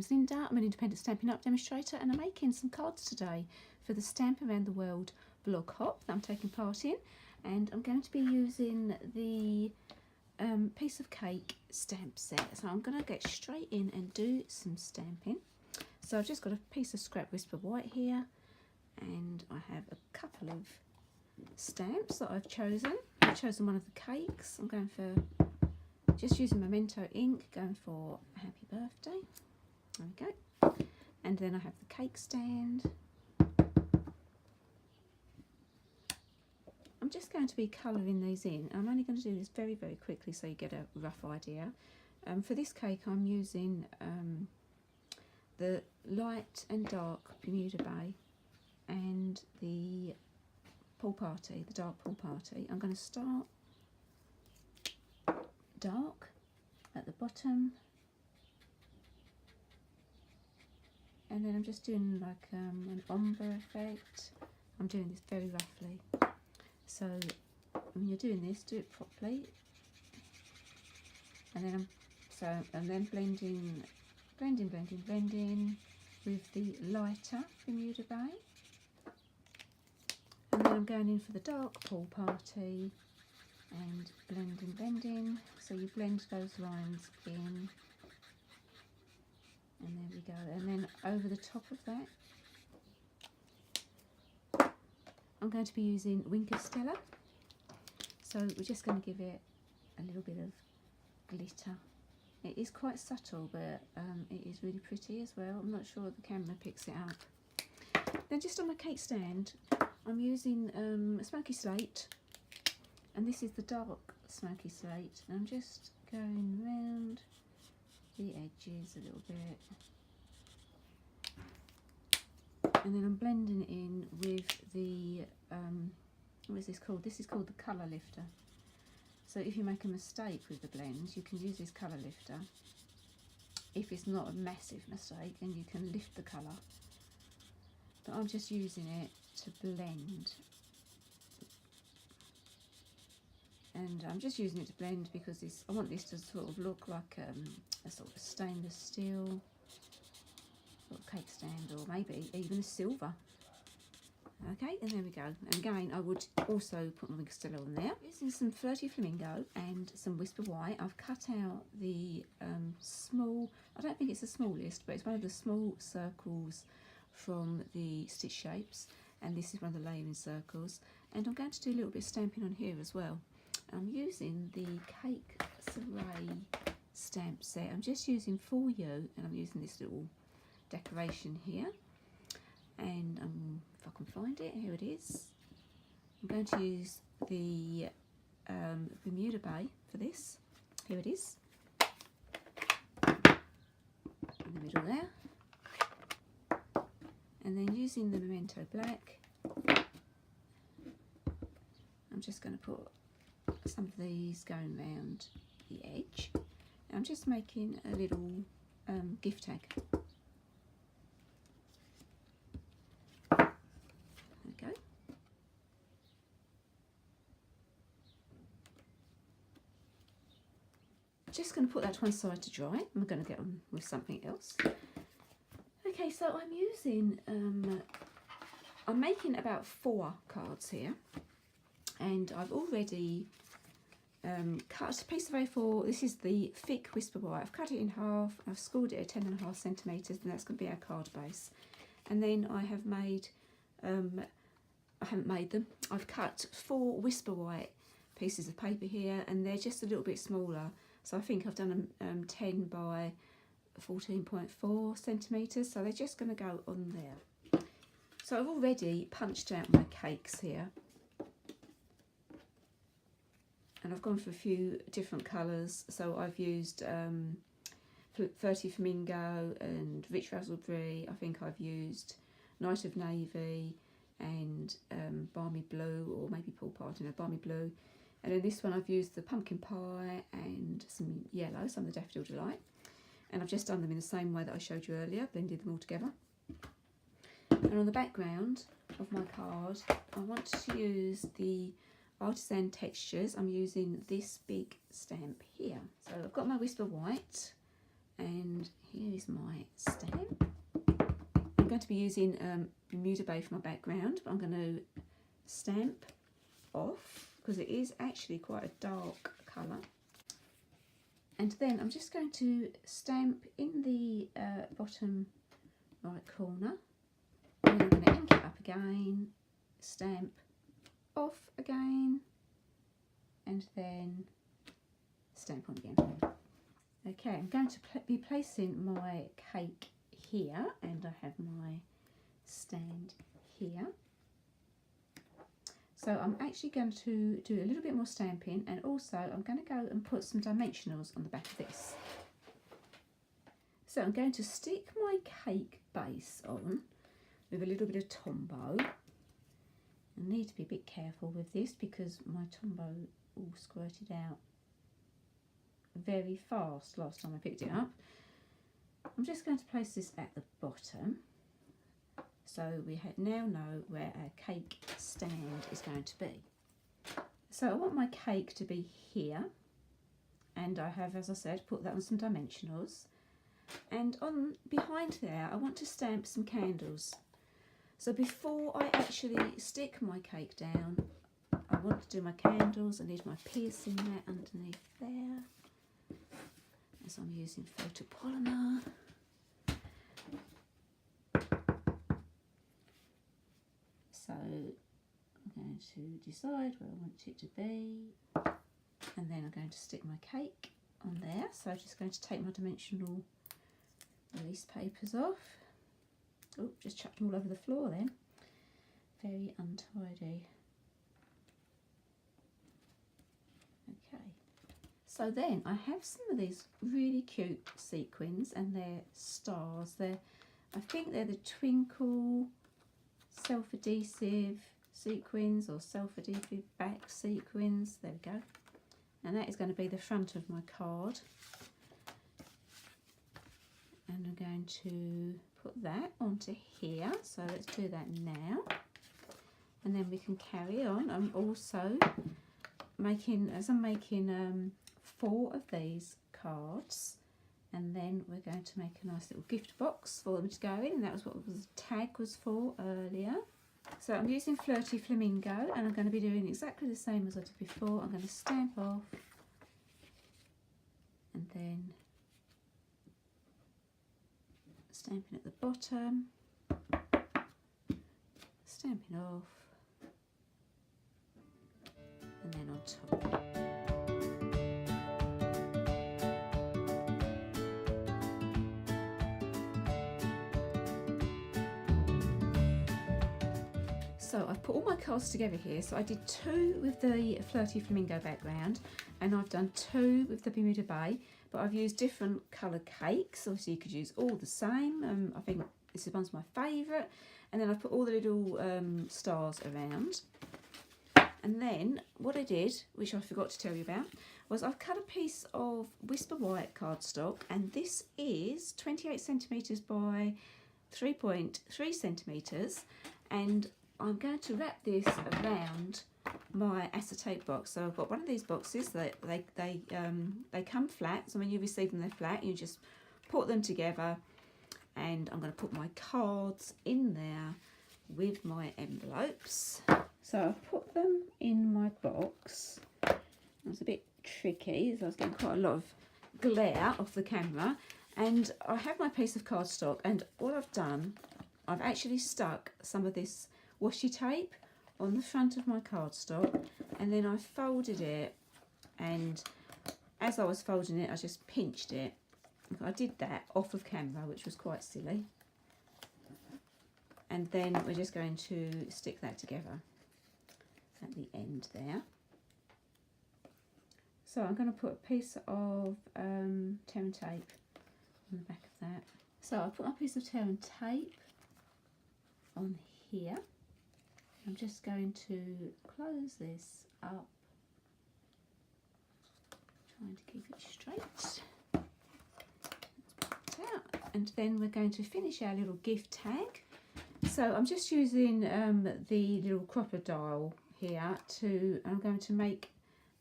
name's Linda. I'm an independent Stampin' Up demonstrator and I'm making some cards today for the Stamp Around the World blog hop that I'm taking part in, and I'm going to be using the piece of cake stamp set. So I'm going to get straight in and do some stamping. So I've just got a piece of scrap Whisper White here, and I have a couple of stamps that I've chosen. I've chosen one of the cakes. I'm going for just using Memento ink, going for Happy Birthday. There we go. And then I have the cake stand. I'm just going to be colouring these in. I'm only going to do this very, very quickly so you get a rough idea. For this cake I'm using the light and dark Bermuda Bay and the Pool Party, the dark Pool Party. I'm going to start dark at the bottom, and then I'm just doing like an ombre effect. I'm doing this very roughly, so when you're doing this, do it properly. And then I'm blending with the lighter Bermuda Bay, and then I'm going in for the dark Pool Party and blending, so you blend those lines in, and there we go. And then over the top of that I'm going to be using Wink of Stella, so we're just going to give it a little bit of glitter. It is quite subtle, but it is really pretty as well. I'm not sure the camera picks it up. Then just on my cake stand I'm using Smoky Slate, and this is the dark Smoky Slate, and I'm just going round the edges a little bit, and then I'm blending in with the what is this called? This is called the Colour Lifter. So if you make a mistake with the blends, you can use this colour lifter. If it's not a massive mistake, then you can lift the colour. But I'm just using it to blend. And I'm just using it to blend because I want this to sort of look like a sort of stainless steel sort of cake stand, or maybe even a silver. Okay, and there we go. And again, I would also put my Wink of Stella on there. Using some Flirty Flamingo and some Whisper White, I've cut out the small, I don't think it's the smallest, but it's one of the small circles from the stitch shapes, and this is one of the layering circles. And I'm going to do a little bit of stamping on here as well. I'm using the Cake Soiree stamp set. I'm just using For You, and I'm using this little decoration here. And if I can find it, here it is. I'm going to use the Bermuda Bay for this. Here it is, in the middle there. And then using the Memento Black, I'm just going to put some of these going round the edge. I'm just making a little gift tag. Go. Just going to put that to one side to dry. I'm going to get on with something else. Okay, so I'm using, I'm making about 4 cards here, and I've already cut a piece of A4. This is the thick Whisper White. I've cut it in half, I've scored it at 10.5 centimetres, and that's going to be our card base. And then I have made, I haven't made them, I've cut 4 Whisper White pieces of paper here, and they're just a little bit smaller. So I think I've done 10 by 14.4 centimetres, so they're just going to go on there. So I've already punched out my cakes here, and I've gone for a few different colours. So I've used Flirty Flamingo and Rich Raspberry. I think I've used Night of Navy and Balmy Blue, or maybe Pool Party, no, Balmy Blue. And then this one I've used the Pumpkin Pie and some yellow, some of the Daffodil Delight. And I've just done them in the same way that I showed you earlier, blended them all together. And on the background of my card, I want to use the Artisan Textures. I'm using this big stamp here. So I've got my Whisper White, and here is my stamp. I'm going to be using Bermuda Bay for my background, but I'm going to stamp off because it is actually quite a dark colour. And then I'm just going to stamp in the bottom right corner. And then I'm going to ink it up again, stamp off again, and then stamp on again. Okay, I'm going to be placing my cake here, and I have my stand here. So I'm actually going to do a little bit more stamping, and also I'm going to go and put some dimensionals on the back of this. So I'm going to stick my cake base on with a little bit of Tombow. I need to be a bit careful with this because my Tombow all squirted out very fast last time I picked it up. I'm just going to place this at the bottom so we now know where our cake stand is going to be. So I want my cake to be here, and I have, as I said, put that on some dimensionals, and on behind there I want to stamp some candles. So before I actually stick my cake down, I want to do my candles. I need my piercing mat underneath there, as I'm using photopolymer. So I'm going to decide where I want it to be, and then I'm going to stick my cake on there. So I'm just going to take my dimensional release papers off. Oh, just chucked them all over the floor then. Very untidy. Okay. So then I have some of these really cute sequins, and they're stars. I think they're the Twinkle self-adhesive sequins, or self-adhesive back sequins. There we go. And that is going to be the front of my card. And I'm going to put that onto here. So let's do that now. And then we can carry on. I'm also making, as I'm making 4 of these cards, and then we're going to make a nice little gift box for them to go in, and that was what the tag was for earlier. So I'm using Flirty Flamingo, and I'm going to be doing exactly the same as I did before. I'm going to stamp off, and then stamping at the bottom, stamping off, and then on top. So I've put all my cards together here. So I did 2 with the Flirty Flamingo background, and I've done 2 with the Bermuda Bay, but I've used different colour cakes. Obviously you could use all the same. I think this one's my favourite. And then I put all the little stars around. And then what I did, which I forgot to tell you about, was I've cut a piece of Whisper White cardstock, and this is 28 centimetres by 3.3 centimetres, and I'm going to wrap this around my acetate box. So I've got one of these boxes that they come flat. So when you receive them, they're flat. You just put them together, and I'm going to put my cards in there with my envelopes. So I've put them in my box. It was a bit tricky, so I was getting quite a lot of glare off the camera. And I have my piece of cardstock, and what I've done, I've actually stuck some of this washi tape on the front of my cardstock, and then I folded it, and as I was folding it I just pinched it. I did that off of camera, which was quite silly, and then we're just going to stick that together at the end there. So I'm going to put a piece of Terran tape on the back of that. So I put a piece of Terran tape on here. I'm just going to close this up, trying to keep it straight. Let's pop it out. And then we're going to finish our little gift tag. So I'm just using the little crocodile here I'm going to make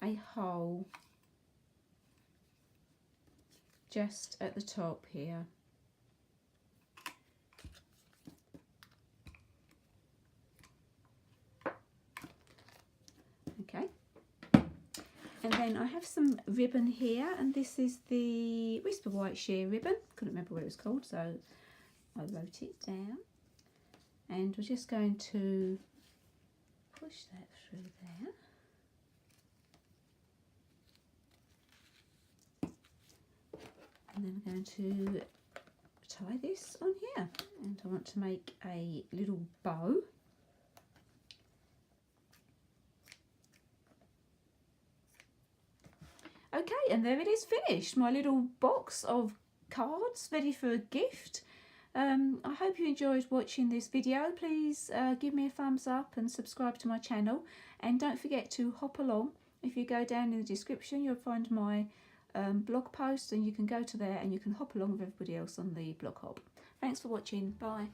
a hole just at the top here. Okay. And then I have some ribbon here, and this is the Whisper White sheer ribbon. Couldn't remember what it was called, so I wrote it down. And we're just going to push that through there. And then we're going to tie this on here. And I want to make a little bow. Okay, and there it is finished. My little box of cards ready for a gift. I hope you enjoyed watching this video. Please give me a thumbs up and subscribe to my channel. And don't forget to hop along. If you go down in the description, you'll find my blog post, and you can go to there and you can hop along with everybody else on the blog hop. Thanks for watching. Bye.